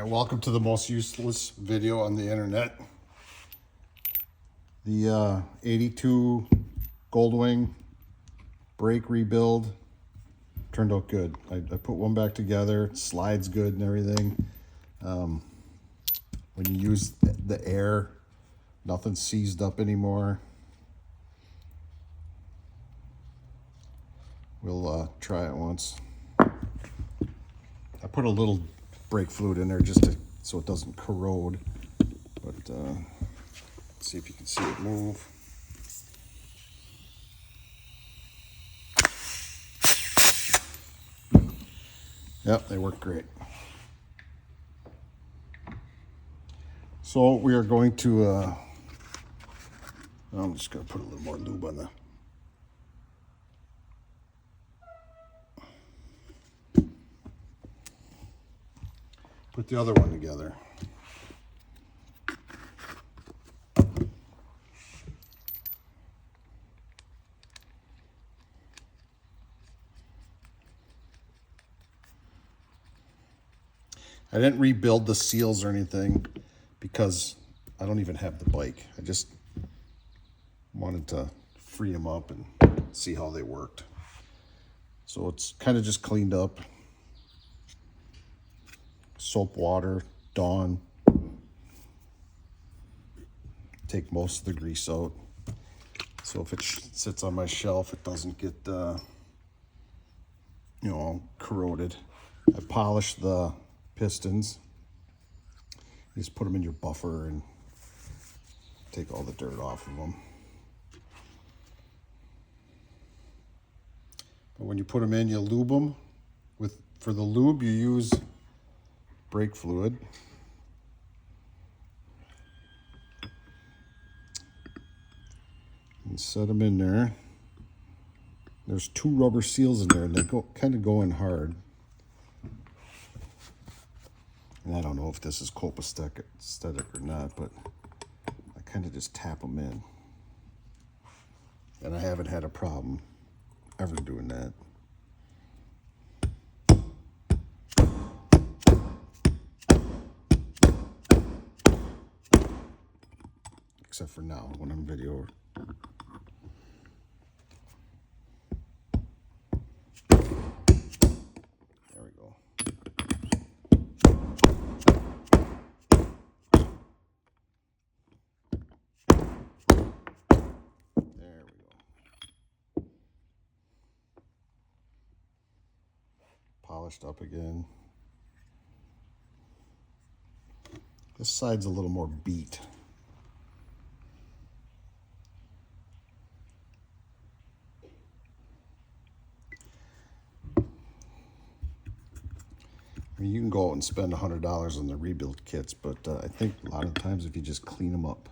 Alright, welcome to the most useless video on the internet. The 82 GoldWing brake rebuild turned out good. I put one back together, it slides good and everything. When you use the air, nothing's seized up anymore. We'll try it once. I put a little brake fluid in there just so it doesn't corrode. But let's see if you can see it move. Yep, they work great. So we are going to, I'm just going to put a little more lube on put the other one together. I didn't rebuild the seals or anything because I don't even have the bike. I just wanted to free them up and see how they worked. So it's kind of just cleaned up. Soap water, Dawn. Take most of the grease out. So if it sits on my shelf, it doesn't get, corroded. I polished the pistons. You just put them in your buffer and take all the dirt off of them. But when you put them in, you lube them. For the lube, you use brake fluid. And set them in there. There's 2 rubber seals in there, and they kind of go in hard. And I don't know if this is copacetic or not, but I kind of just tap them in. And I haven't had a problem ever doing that. Except for now, when I'm video. There we go. There we go. Polished up again. This side's a little more beat. I mean, you can go out and spend $100 on the rebuild kits, but I think a lot of times if you just clean them up.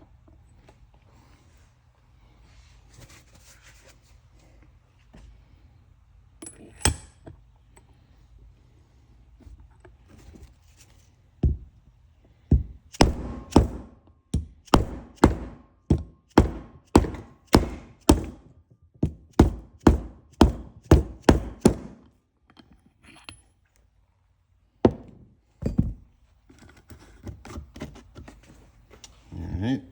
Alright.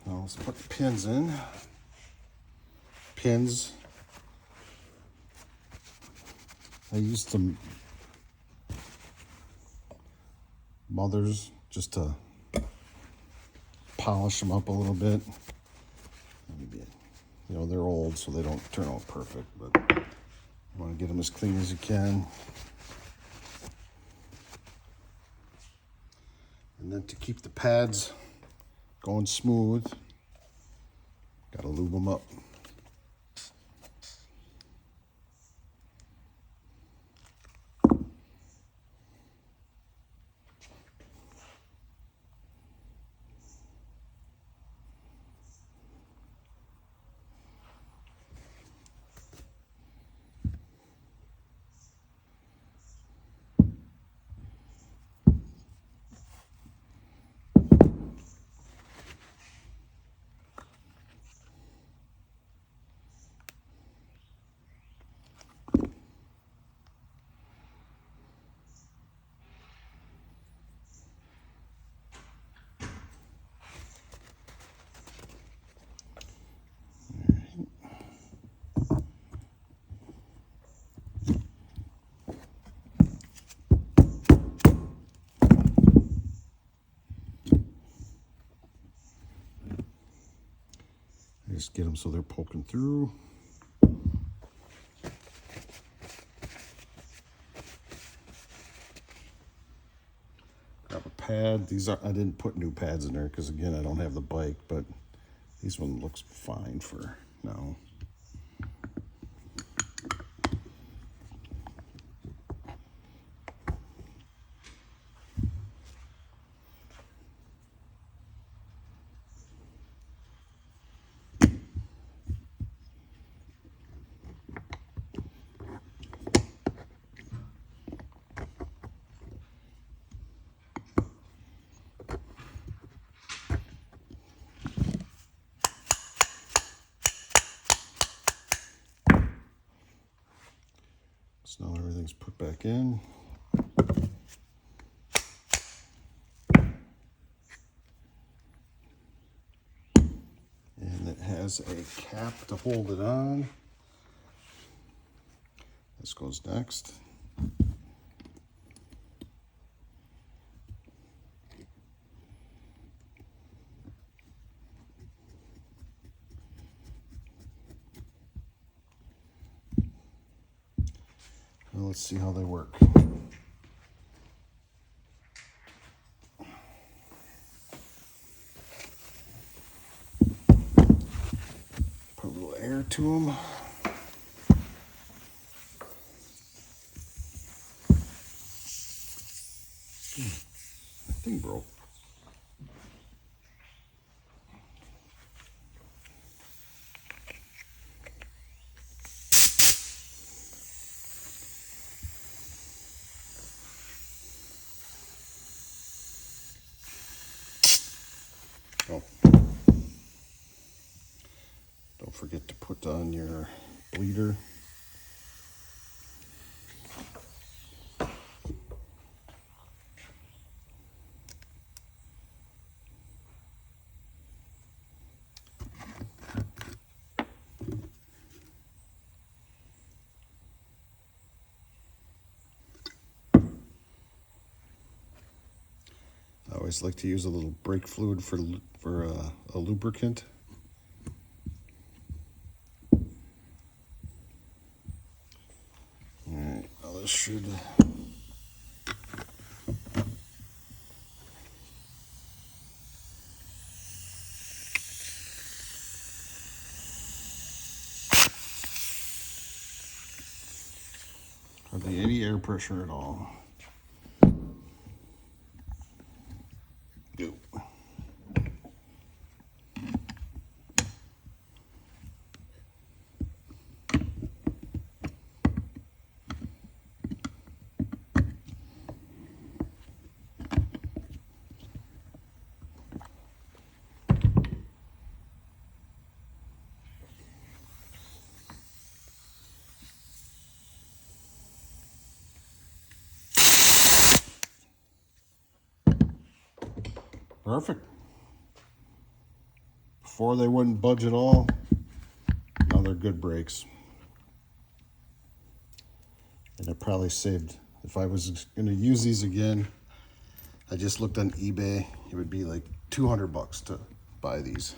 Now let's put the pins in. Pins. I used some mothers just to polish them up a little bit. They're old, so they don't turn out perfect, but you want to get them as clean as you can. And then to keep the pads going smooth, got to lube them up. just get them so they're poking through. Grab a pad. These are, I didn't put new pads in there because again I don't have the bike, but this one looks fine for now. So now everything's put back in. And it has a cap to hold it on. This goes next. Well, let's see how they work. Put a little air to them. That thing broke. Oh. Don't forget to put on your bleeder. I always like to use a little brake fluid for a lubricant. All right, well, this should. Hardly any air pressure at all. Perfect. Before they wouldn't budge at all. Now they're good brakes. And it probably saved, if I was going to use these again, I just looked on eBay, it would be like 200 bucks to buy these.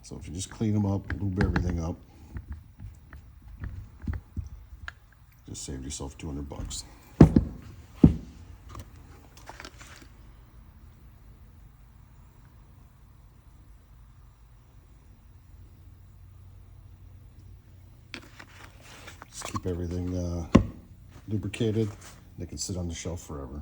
So if you just clean them up, lube everything up, just saved yourself 200 bucks. Just keep everything lubricated. They can sit on the shelf forever.